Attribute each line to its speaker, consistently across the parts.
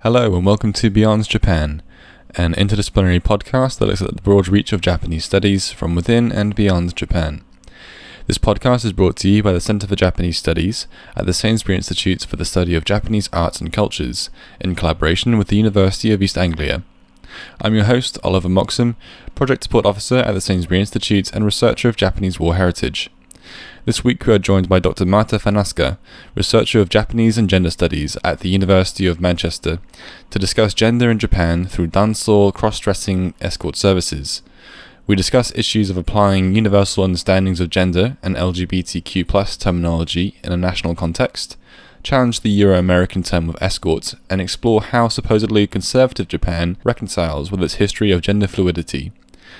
Speaker 1: Hello and welcome to Beyond Japan, an interdisciplinary podcast that looks at the broad reach of Japanese studies from within and beyond Japan. This podcast is brought to you by the Centre for Japanese Studies at the Sainsbury Institute for the Study of Japanese Arts and Cultures, in collaboration with the University of East Anglia. I'm your host, Oliver Moxham, Project Support Officer at the Sainsbury Institute and researcher of Japanese War Heritage. This week we are joined by Dr Marta Fanasca, researcher of Japanese and Gender Studies at the University of Manchester, to discuss gender in Japan through Dansō Crossdressing escort services. We discuss issues of applying universal understandings of gender and LGBTQ+ terminology in a national context, challenge the Euro-American term of escort, and explore how supposedly conservative Japan reconciles with its history of gender fluidity.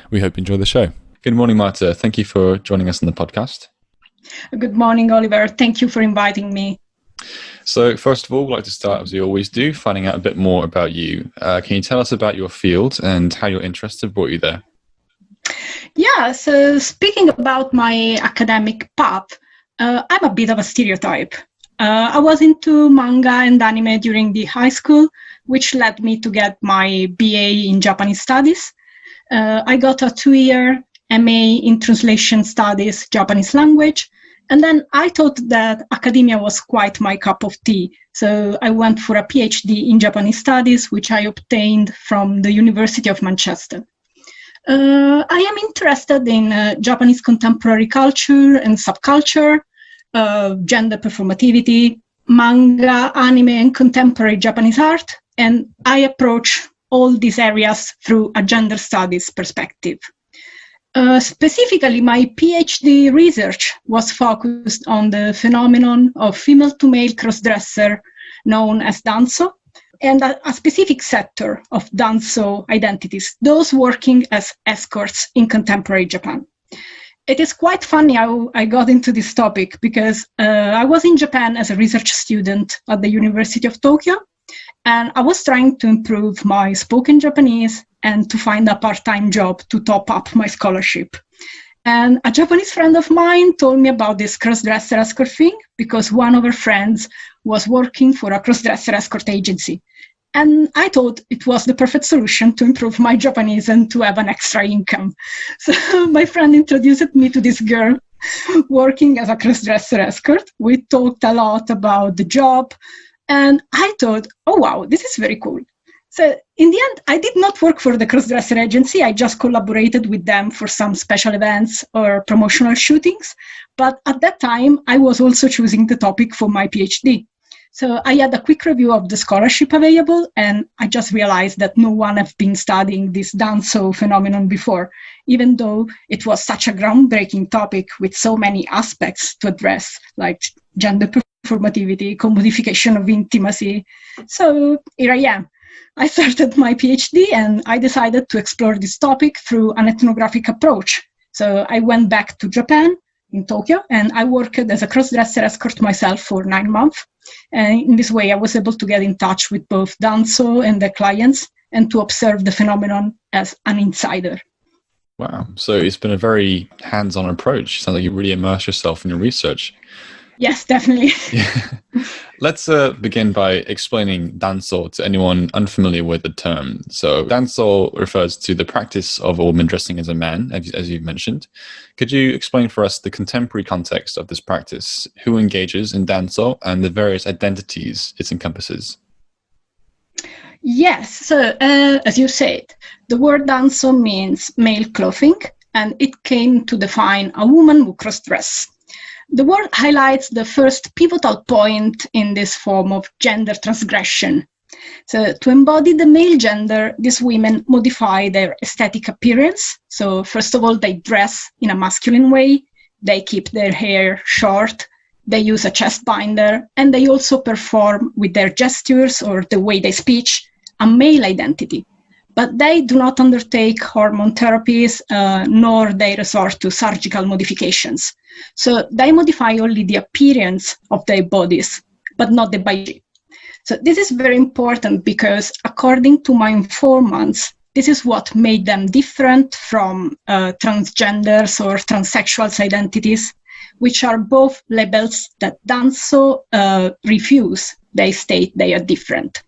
Speaker 1: We hope you enjoy the show. Good morning, Marta. Thank you for joining us on the podcast.
Speaker 2: Good morning, Oliver. Thank you for inviting me.
Speaker 1: So first of all, we'd like to start, as we always do, finding out a bit more about you. Can you tell us about your field and how your interests have brought you there?
Speaker 2: Yeah, so speaking about my academic path, I'm a bit of a stereotype. I was into manga and anime during the high school, which led me to get my BA in Japanese Studies. I got a 2-year MA in Translation Studies, Japanese language, and then I thought that academia was quite my cup of tea. So I went for a PhD in Japanese Studies, which I obtained from the University of Manchester. I am interested in Japanese contemporary culture and subculture, gender performativity, manga, anime, and contemporary Japanese art, and I approach all these areas through a gender studies perspective. Specifically, my PhD research was focused on the phenomenon of female-to-male crossdresser known as Dansō, and a specific sector of Dansō identities, those working as escorts in contemporary Japan. It is quite funny how I got into this topic because I was in Japan as a research student at the University of Tokyo, and I was trying to improve my spoken Japanese and to find a part-time job to top up my scholarship. And a Japanese friend of mine told me about this crossdresser escort thing because one of her friends was working for a crossdresser escort agency. And I thought it was the perfect solution to improve my Japanese and to have an extra income. So my friend introduced me to this girl working as a crossdresser escort. We talked a lot about the job, and I thought, oh wow, this is very cool. So in the end, I did not work for the crossdresser agency. I just collaborated with them for some special events or promotional shootings. But at that time, I was also choosing the topic for my PhD. So I had a quick review of the scholarship available, and I just realized that no one had been studying this Dansō phenomenon before, even though it was such a groundbreaking topic with so many aspects to address, like gender performativity, commodification of intimacy. So here I am. I started my PhD and I decided to explore this topic through an ethnographic approach. So I went back to Japan in Tokyo and I worked as a crossdresser escort myself for 9 months. And in this way, I was able to get in touch with both Dansō and their clients and to observe the phenomenon as an insider.
Speaker 1: Wow. So it's been a very hands-on approach. Sounds like you really immerse yourself in your research.
Speaker 2: Yes, definitely.
Speaker 1: Yeah. Let's begin by explaining Dansō to anyone unfamiliar with the term. So Dansō refers to the practice of a woman dressing as a man, as you've mentioned. Could you explain for us the contemporary context of this practice, who engages in Dansō, and the various identities it encompasses?
Speaker 2: Yes, so as you said, the word Dansō means male clothing, and it came to define a woman who cross-dress. The word highlights the first pivotal point in this form of gender transgression. So to embody the male gender, these women modify their aesthetic appearance. So first of all, they dress in a masculine way, they keep their hair short, they use a chest binder, and they also perform with their gestures or the way they speak a male identity. But they do not undertake hormone therapies, nor they resort to surgical modifications. So they modify only the appearance of their bodies, but not the biology. So this is very important because according to my informants, this is what made them different from transgenders or transsexuals identities, which are both labels that Dansō refuse. They state they are different.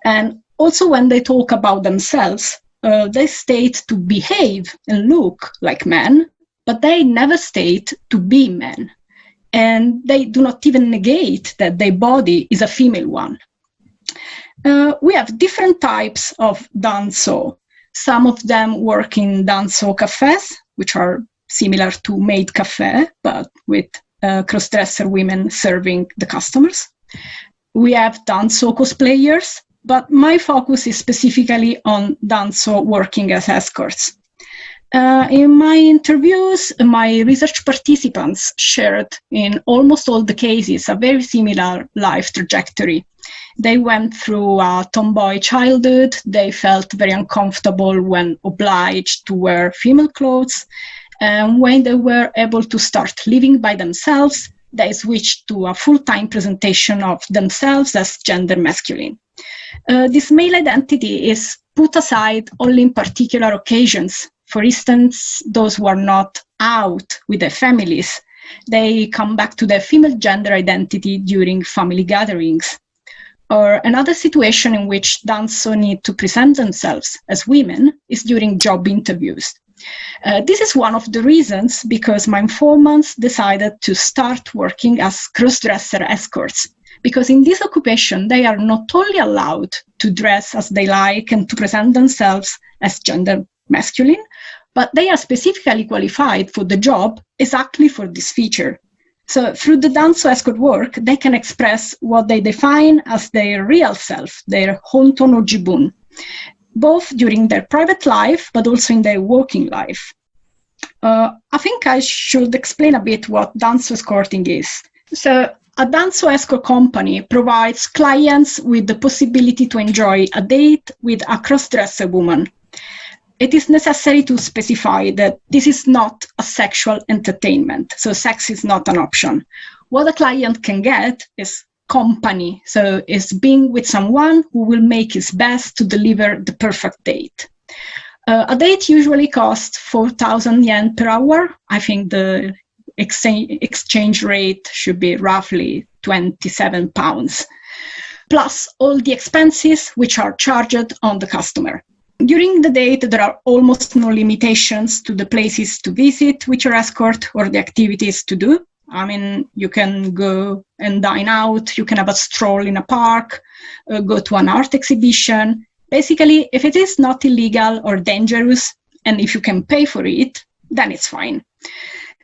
Speaker 2: And also when they talk about themselves, they state to behave and look like men, but they never state to be men. And they do not even negate that their body is a female one. We have different types of Dansō. Some of them work in Dansō cafes, which are similar to maid cafe, but with cross-dresser women serving the customers. We have Dansō cosplayers, but my focus is specifically on Dansō working as escorts. In my interviews, my research participants shared in almost all the cases a very similar life trajectory. They went through a tomboy childhood, they felt very uncomfortable when obliged to wear female clothes, and when they were able to start living by themselves, they switched to a full-time presentation of themselves as gender masculine. This male identity is put aside only in particular occasions. For instance, those who are not out with their families, they come back to their female gender identity during family gatherings. Or another situation in which Dansō need to present themselves as women is during job interviews. This is one of the reasons because my informants decided to start working as cross-dresser escorts, because in this occupation they are not only allowed to dress as they like and to present themselves as gender masculine, but they are specifically qualified for the job exactly for this feature. So through the Dansō escort work, they can express what they define as their real self, their honto no jibun, both during their private life, but also in their working life. I think I should explain a bit what Dansō escorting is. So a Dansō escort company provides clients with the possibility to enjoy a date with a cross-dresser woman. It is necessary to specify that this is not a sexual entertainment, so sex is not an option. What a client can get is company, so is being with someone who will make his best to deliver the perfect date. A date usually costs 4,000 yen per hour. I think the exchange rate should be roughly 27 pounds, plus all the expenses which are charged on the customer. During the date, there are almost no limitations to the places to visit with your escort or the activities to do. I mean, you can go and dine out, you can have a stroll in a park, go to an art exhibition. Basically, if it is not illegal or dangerous, and if you can pay for it, then it's fine.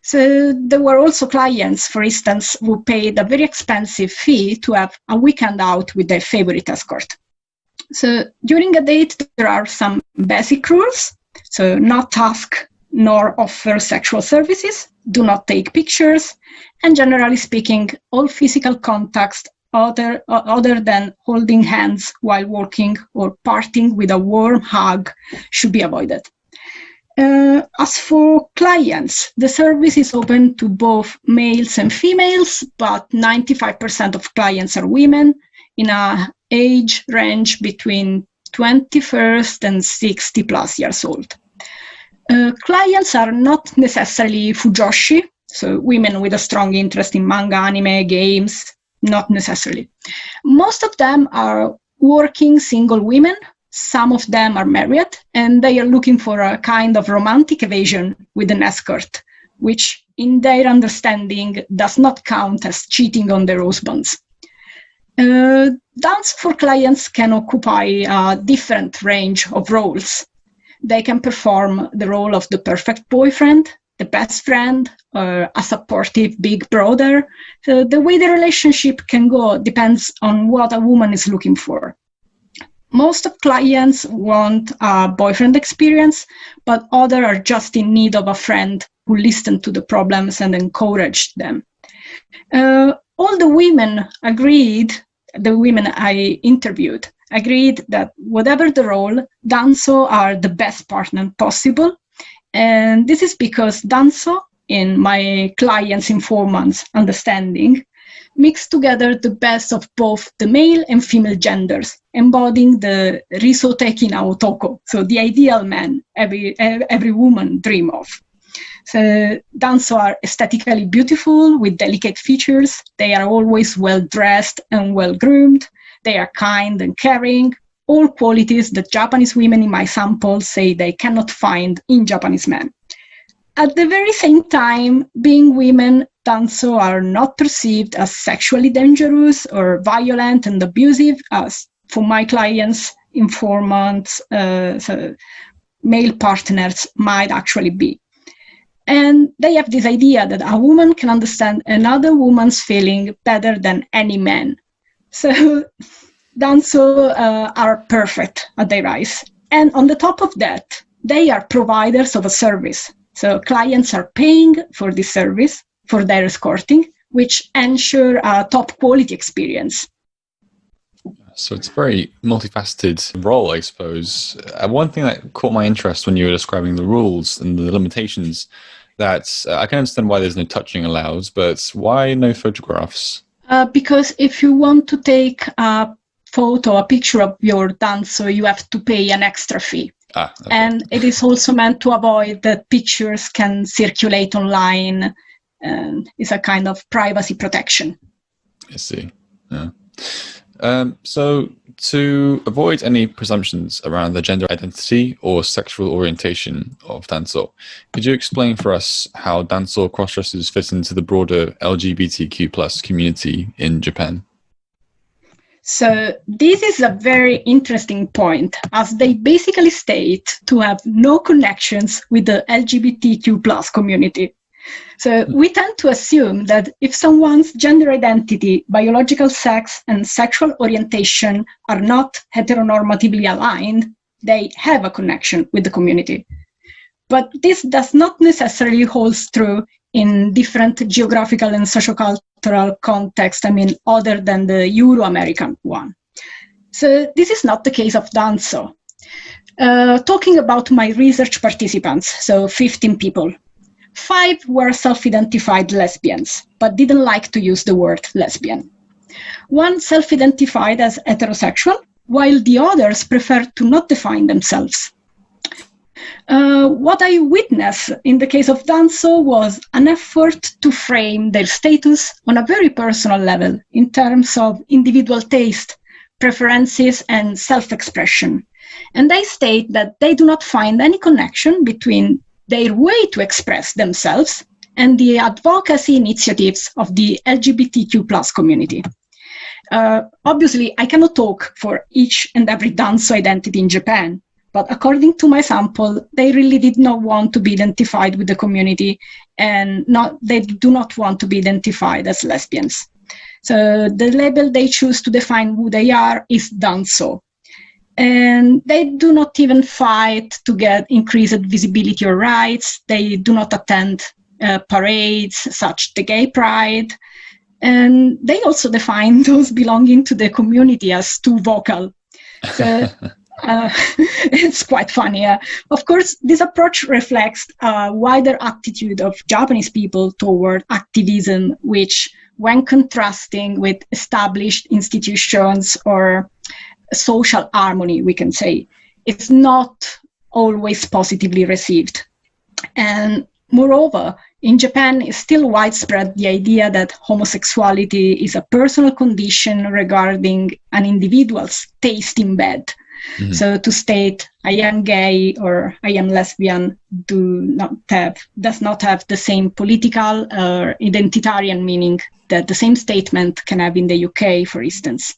Speaker 2: So there were also clients, for instance, who paid a very expensive fee to have a weekend out with their favorite escort. So during a date, there are some basic rules. So not ask nor offer sexual services, do not take pictures, and generally speaking, all physical contacts other than holding hands while walking or parting with a warm hug should be avoided. As for clients, the service is open to both males and females, but 95% of clients are women in an age range between 21st and 60 plus years old. Clients are not necessarily fujoshi, so women with a strong interest in manga, anime, games, not necessarily. Most of them are working single women. Some of them are married, and they are looking for a kind of romantic evasion with an escort, which in their understanding does not count as cheating on their husbands. Dance for clients can occupy a different range of roles. They can perform the role of the perfect boyfriend, the best friend, or a supportive big brother. So the way the relationship can go depends on what a woman is looking for. Most of clients want a boyfriend experience, but others are just in need of a friend who listens to the problems and encourage them. All the women agreed, the women I interviewed, agreed that whatever the role, Dansō are the best partner possible. And this is because Dansō, in my clients' informants' understanding, mix together the best of both the male and female genders, embodying the risoteki na otoko, so the ideal man every woman dream of. So Dansō are aesthetically beautiful with delicate features. They are always well dressed and well groomed. They are kind and caring, all qualities that Japanese women in my sample say they cannot find in Japanese men. At the very same time, being women, Dansō are not perceived as sexually dangerous or violent and abusive, as for my clients, informants, so male partners might actually be. And they have this idea that a woman can understand another woman's feeling better than any man. So Dansō are perfect at their eyes. And on the top of that, they are providers of a service. So clients are paying for this service, for their escorting, which ensure a top quality experience.
Speaker 1: So it's a very multifaceted role, I suppose. One thing that caught my interest when you were describing the rules and the limitations, that I can understand why there's no touching allowed, but why no photographs?
Speaker 2: Because if you want to take a photo, a picture of your Dansō, you have to pay an extra fee.
Speaker 1: Okay.
Speaker 2: And it is also meant to avoid that pictures can circulate online, and it's a kind of privacy protection.
Speaker 1: I see. Yeah. So to avoid any presumptions around the gender identity or sexual orientation of Dansō, could you explain for us how Dansō crossdressers fit into the broader LGBTQ+ community in Japan?
Speaker 2: So this is a very interesting point, as they basically state to have no connections with the LGBTQ+ community. So we tend to assume that if someone's gender identity, biological sex, and sexual orientation are not heteronormatively aligned, they have a connection with the community. But this does not necessarily hold true in different geographical and sociocultural contexts, other than the Euro-American one. So this is not the case of Dansō. Talking about my research participants, so 15 people, 5 were self-identified lesbians, but didn't like to use the word lesbian. 1 self-identified as heterosexual, while the others preferred to not define themselves. What I witnessed in the case of Dansō was an effort to frame their status on a very personal level in terms of individual taste, preferences, and self-expression. And they state that they do not find any connection between their way to express themselves and the advocacy initiatives of the LGBTQ+ community. Obviously, I cannot talk for each and every Dansō identity in Japan, but according to my sample, they really did not want to be identified with the community, and they do not want to be identified as lesbians. So the label they choose to define who they are is Dansō. And they do not even fight to get increased visibility or rights. They do not attend parades such as the Gay Pride. And they also define those belonging to the community as too vocal. So it's quite funny. Of course, this approach reflects a wider attitude of Japanese people toward activism, which, when contrasting with established institutions or social harmony, we can say, it's not always positively received. And moreover, in Japan, it's still widespread the idea that homosexuality is a personal condition regarding an individual's taste in bed. Mm-hmm. So to state I am gay or I am lesbian does not have the same political or identitarian meaning that the same statement can have in the UK, for instance.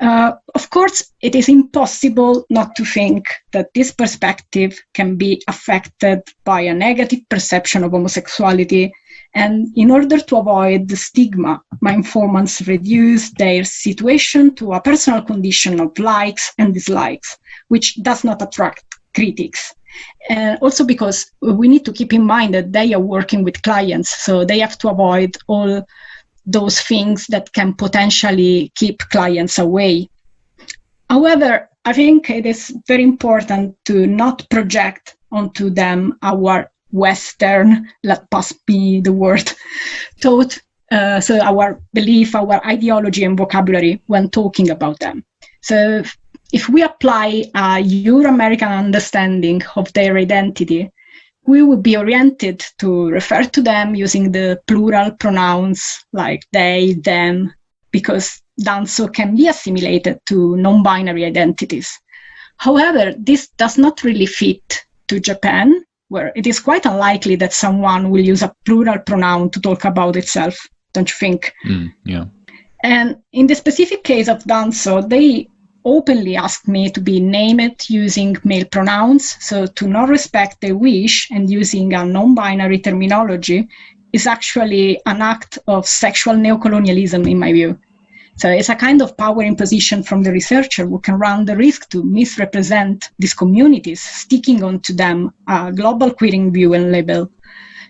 Speaker 2: Of course, it is impossible not to think that this perspective can be affected by a negative perception of homosexuality, and in order to avoid the stigma, my informants reduce their situation to a personal condition of likes and dislikes, which does not attract critics. Also because we need to keep in mind that they are working with clients, so they have to avoid all those things that can potentially keep clients away. However, I think it is very important to not project onto them our Western, let pass me the word, thought, so our belief, our ideology and vocabulary when talking about them. So if we apply a Euro-American understanding of their identity, we would be oriented to refer to them using the plural pronouns like they, them, because Dansō can be assimilated to non-binary identities. However, this does not really fit to Japan, where it is quite unlikely that someone will use a plural pronoun to talk about itself, don't you think?
Speaker 1: Yeah.
Speaker 2: And in the specific case of Dansō, they openly asked me to be named using male pronouns, so to not respect their wish and using a non-binary terminology is actually an act of sexual neocolonialism in my view. So it's a kind of power imposition from the researcher who can run the risk to misrepresent these communities, sticking onto them a global queering view and label.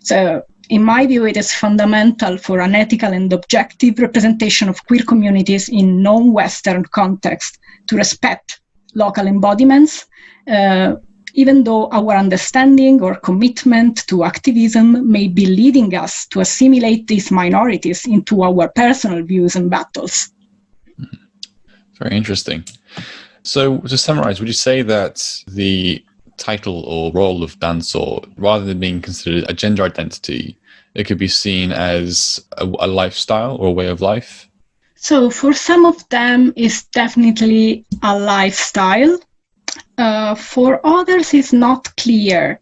Speaker 2: So in my view, it is fundamental for an ethical and objective representation of queer communities in non-Western context to respect local embodiments, even though our understanding or commitment to activism may be leading us to assimilate these minorities into our personal views and battles.
Speaker 1: Very interesting. So to summarize, would you say that the title or role of Dansō, rather than being considered a gender identity, it could be seen as a lifestyle or a way of life?
Speaker 2: So for some of them, it's definitely a lifestyle. For others, it's not clear.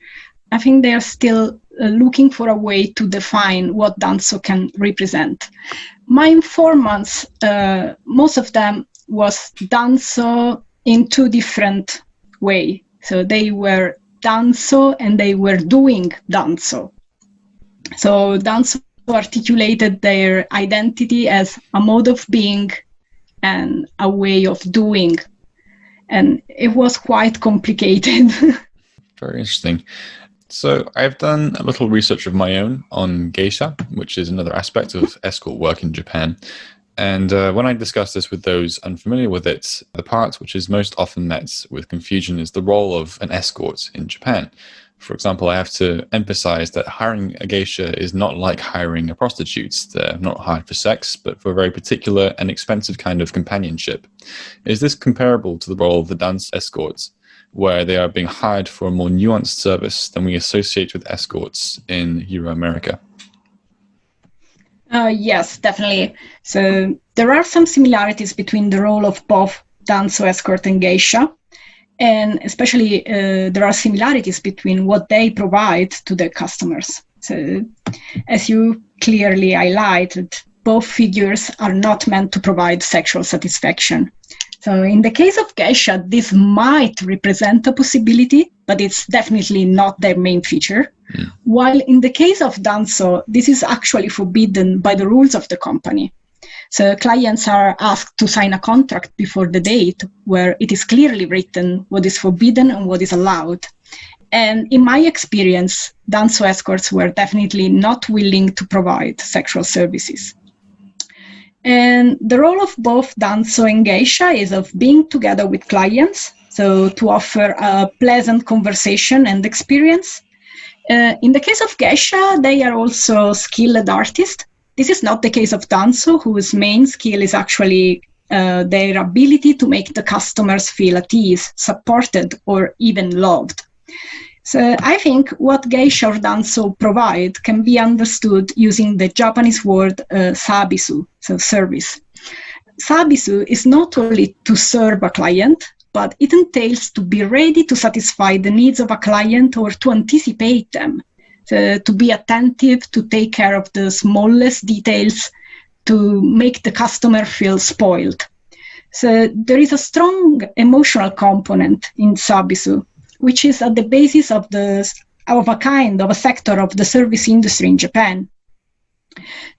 Speaker 2: I think they are still looking for a way to define what Dansō can represent. My informants, most of them was Dansō in two different ways. So they were Dansō and they were doing Dansō. So Dansō articulated their identity as a mode of being and a way of doing. And it was quite complicated.
Speaker 1: Very interesting. So I've done a little research of my own on geisha, which is another aspect of escort work in Japan. And when I discuss this with those unfamiliar with it, the part which is most often met with confusion is the role of an escort in Japan. For example, I have to emphasize that hiring a geisha is not like hiring a prostitute. They're not hired for sex, but for a very particular and expensive kind of companionship. Is this comparable to the role of the dance escorts, where they are being hired for a more nuanced service than we associate with escorts in Euro-America?
Speaker 2: Yes, definitely. So there are some similarities between the role of both Dansō, escort, and geisha. And especially there are similarities between what they provide to their customers. So as you clearly highlighted, both figures are not meant to provide sexual satisfaction. So in the case of geisha, this might represent a possibility, but it's definitely not their main feature. While in the case of Dansō, this is actually forbidden by the rules of the company. So clients are asked to sign a contract before the date where it is clearly written what is forbidden and what is allowed. And in my experience, Dansō escorts were definitely not willing to provide sexual services. And the role of both Dansō and geisha is of being together with clients, so to offer a pleasant conversation and experience. In the case of geisha, they are also skilled artists. This is not the case of Dansō, whose main skill is actually their ability to make the customers feel at ease, supported, or even loved. So I think what geisha or Dansō provide can be understood using the Japanese word sabisu, so service. Sabisu is not only to serve a client, but it entails to be ready to satisfy the needs of a client or to anticipate them. To be attentive, to take care of the smallest details, to make the customer feel spoiled. So there is a strong emotional component in sabisu, which is at the basis of a sector of the service industry in Japan.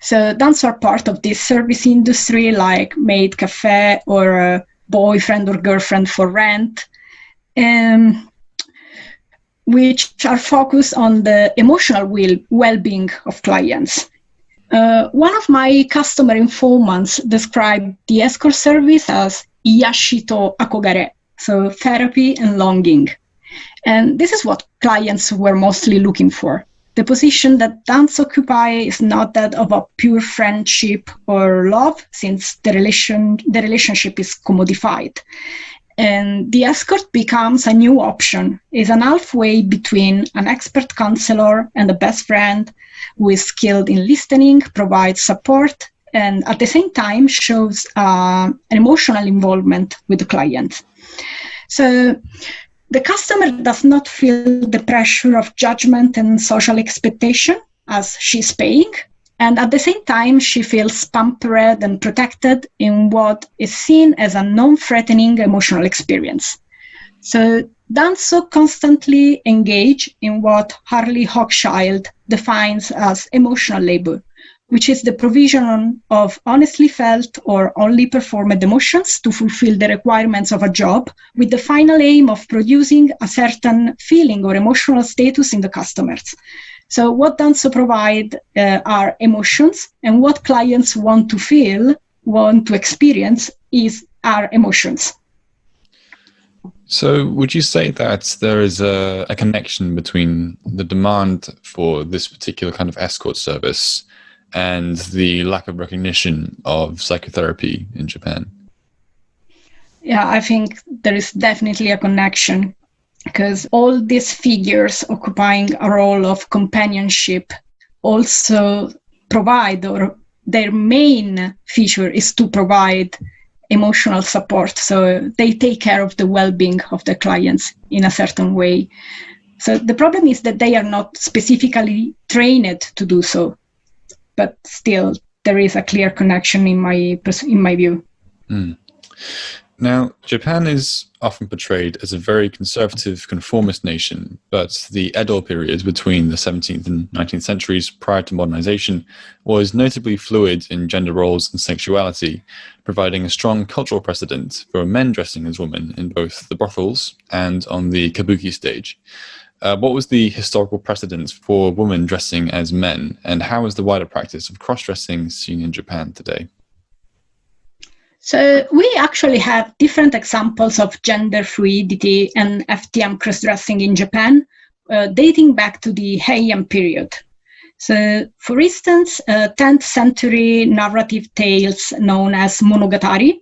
Speaker 2: So Dansō are part of this service industry, like maid cafe or boyfriend or girlfriend for rent. Which are focused on the emotional well-being of clients. One of my customer informants described the escort service as iyashi to akogare, so therapy and longing. And this is what clients were mostly looking for. The position that Dansō occupy is not that of a pure friendship or love, since the relationship is commodified. And the escort becomes a new option, is an halfway between an expert counselor and a best friend who is skilled in listening, provides support, and at the same time shows an emotional involvement with the client. So the customer does not feel the pressure of judgment and social expectation as she's paying. And at the same time, she feels pampered and protected in what is seen as a non-threatening emotional experience. So Dansō constantly engage in what Harley Hochschild defines as emotional labor, which is the provision of honestly felt or only performed emotions to fulfill the requirements of a job, with the final aim of producing a certain feeling or emotional status in the customers. So what Dansō provide are emotions, and what clients want to feel, want to experience are emotions.
Speaker 1: So would you say that there is a connection between the demand for this particular kind of escort service and the lack of recognition of psychotherapy in Japan?
Speaker 2: Yeah, I think there is definitely a connection, because all these figures occupying a role of companionship also provide, or their main feature is to provide emotional support. So they take care of the well-being of the clients in a certain way. So the problem is that they are not specifically trained to do so, but still there is a clear connection in my view.
Speaker 1: Mm. Now, Japan is often portrayed as a very conservative, conformist nation, but the Edo period between the 17th and 19th centuries prior to modernization was notably fluid in gender roles and sexuality, providing a strong cultural precedent for men dressing as women in both the brothels and on the kabuki stage. What was the historical precedent for women dressing as men, and how is the wider practice of cross-dressing seen in Japan today?
Speaker 2: So we actually have different examples of gender fluidity and FTM cross-dressing in Japan, dating back to the Heian period. So, for instance, 10th century narrative tales known as monogatari,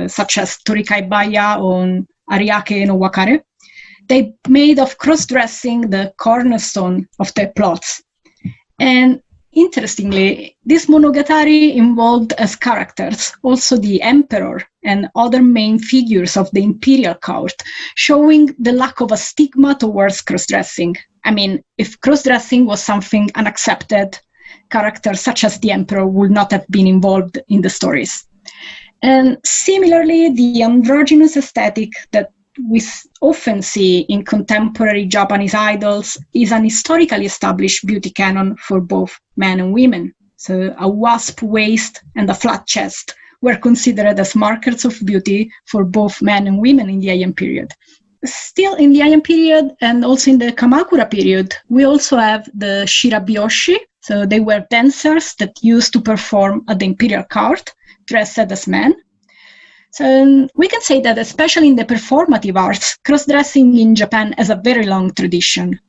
Speaker 2: such as Torikai Baya or Ariake no Wakare, they made of cross-dressing the cornerstone of their plots. And interestingly, this monogatari involved as characters also the emperor and other main figures of the imperial court, showing the lack of a stigma towards cross-dressing. I mean, if cross-dressing was something unaccepted, characters such as the emperor would not have been involved in the stories. And similarly, the androgynous aesthetic that we often see in contemporary Japanese idols is an historically established beauty canon for both men and women. So a wasp waist and a flat chest were considered as markers of beauty for both men and women in the Heian period. Still in the Heian period and also in the Kamakura period, we also have the shirabyoshi. So they were dancers that used to perform at the imperial court, dressed as men. So we can say that especially in the performative arts, cross-dressing in Japan has a very long tradition.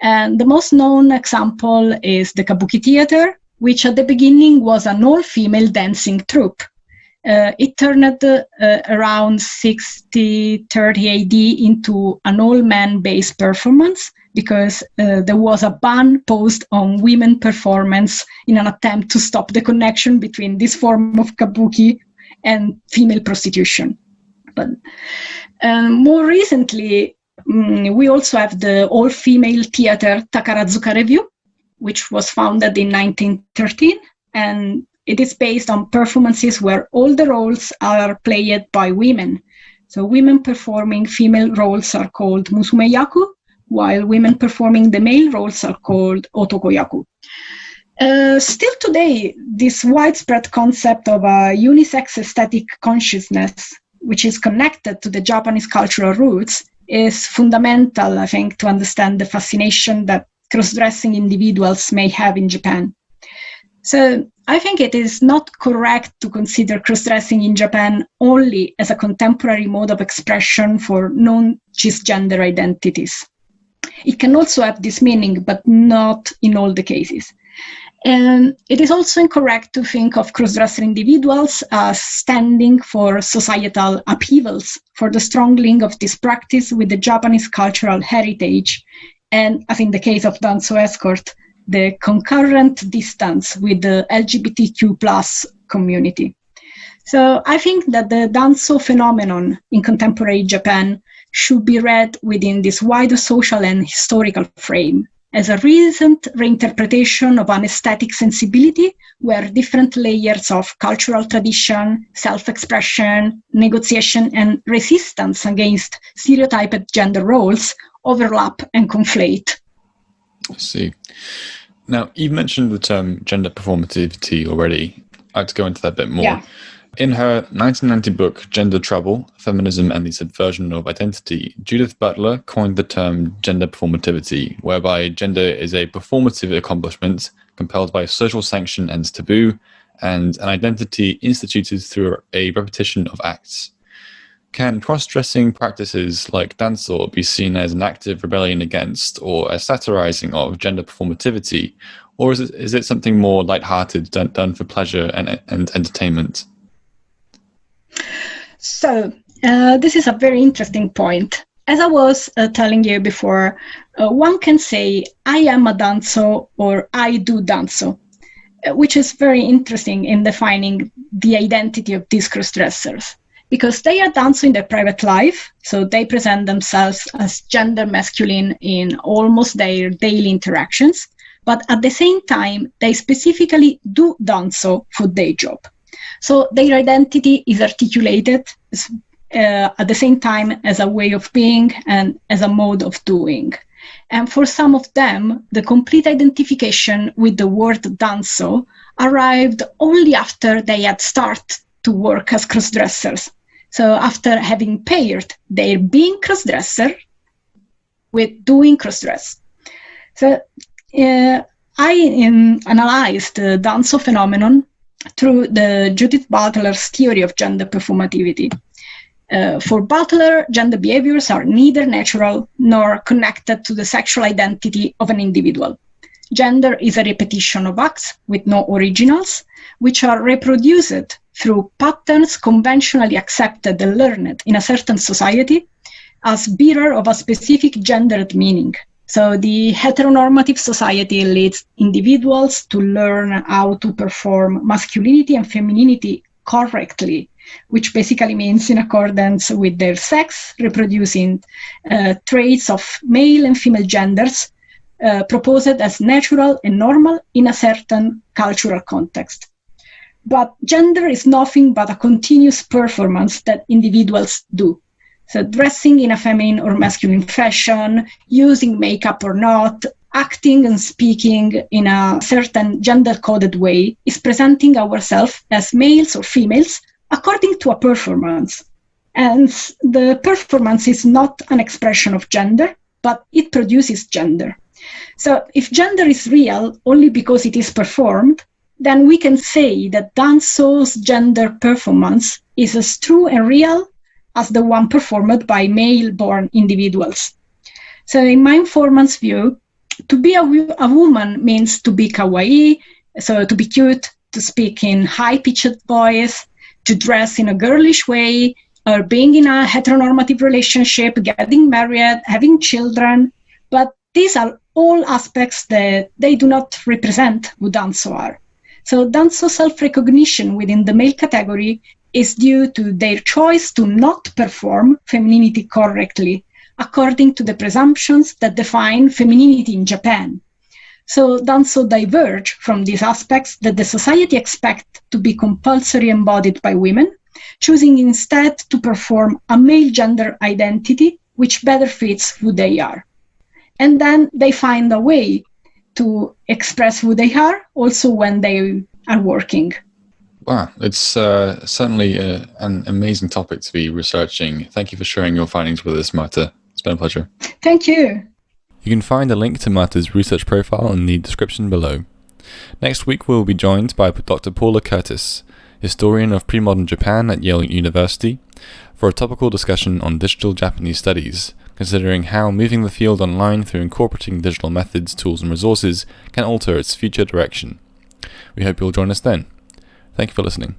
Speaker 2: And the most known example is the Kabuki theater, which at the beginning was an all-female dancing troupe. It turned around 60-30 AD into an all-man-based performance because there was a ban posed on women performance in an attempt to stop the connection between this form of kabuki and female prostitution. But more recently, we also have the all-female theater Takarazuka Revue, which was founded in 1913, and it is based on performances where all the roles are played by women. So women performing female roles are called musume-yaku, while women performing the male roles are called otoko-yaku. Still today, this widespread concept of a unisex aesthetic consciousness, which is connected to the Japanese cultural roots, is fundamental, I think, to understand the fascination that cross-dressing individuals may have in Japan. So I think it is not correct to consider cross-dressing in Japan only as a contemporary mode of expression for non-cisgender identities. It can also have this meaning, but not in all the cases. And it is also incorrect to think of cross-dresser individuals as standing for societal upheavals, for the strong link of this practice with the Japanese cultural heritage, and as in the case of Dansō Escort, the concurrent distance with the LGBTQ plus community. So I think that the Dansō phenomenon in contemporary Japan should be read within this wider social and historical frame as a recent reinterpretation of an aesthetic sensibility where different layers of cultural tradition, self-expression, negotiation, and resistance against stereotyped gender roles overlap and conflate.
Speaker 1: I see. Now, you've mentioned the term gender performativity already. I'd like to go into that a bit more.
Speaker 2: Yeah.
Speaker 1: In her 1990 book, Gender Trouble, Feminism and the Subversion of Identity, Judith Butler coined the term gender performativity, whereby gender is a performative accomplishment compelled by social sanction and taboo, and an identity instituted through a repetition of acts. Can cross-dressing practices like Dansō be seen as an active rebellion against or a satirizing of gender performativity, or is it something more lighthearted, done for pleasure and entertainment?
Speaker 2: So this is a very interesting point. As I was telling you before, one can say, I am a Dansō or I do Dansō, which is very interesting in defining the identity of these cross-dressers, because they are Dansō in their private life, so they present themselves as gender masculine in almost their daily interactions, but at the same time, they specifically do Dansō for their job. So their identity is articulated at the same time as a way of being and as a mode of doing. And for some of them, the complete identification with the word Dansō arrived only after they had started to work as cross-dressers. So after having paired their being cross-dresser with doing cross-dress. So I analyzed the Dansō phenomenon through the Judith Butler's theory of gender performativity. For Butler, gender behaviors are neither natural nor connected to the sexual identity of an individual. Gender is a repetition of acts with no originals, which are reproduced through patterns conventionally accepted and learned in a certain society as bearer of a specific gendered meaning. So the heteronormative society leads individuals to learn how to perform masculinity and femininity correctly, which basically means in accordance with their sex, reproducing traits of male and female genders proposed as natural and normal in a certain cultural context. But gender is nothing but a continuous performance that individuals do. So dressing in a feminine or masculine fashion, using makeup or not, acting and speaking in a certain gender-coded way is presenting ourselves as males or females according to a performance. And the performance is not an expression of gender, but it produces gender. So if gender is real only because it is performed, then we can say that Dansō's gender performance is as true and real as the one performed by male-born individuals. So in my informant's view, to be a woman means to be kawaii, so to be cute, to speak in high-pitched voice, to dress in a girlish way, or being in a heteronormative relationship, getting married, having children. But these are all aspects that they do not represent who Dansō are. So Dansō self-recognition within the male category is due to their choice to not perform femininity correctly, according to the presumptions that define femininity in Japan. So Dansō diverge from these aspects that the society expects to be compulsory embodied by women, choosing instead to perform a male gender identity which better fits who they are. And then they find a way to express who they are also when they are working.
Speaker 1: Wow, it's certainly an amazing topic to be researching. Thank you for sharing your findings with us, Marta. It's been a pleasure.
Speaker 2: Thank you.
Speaker 1: You can find a link to Marta's research profile in the description below. Next week we'll be joined by Dr. Paula Curtis, historian of pre-modern Japan at Yale University, for a topical discussion on digital Japanese studies, considering how moving the field online through incorporating digital methods, tools and resources can alter its future direction. We hope you'll join us then. Thank you for listening.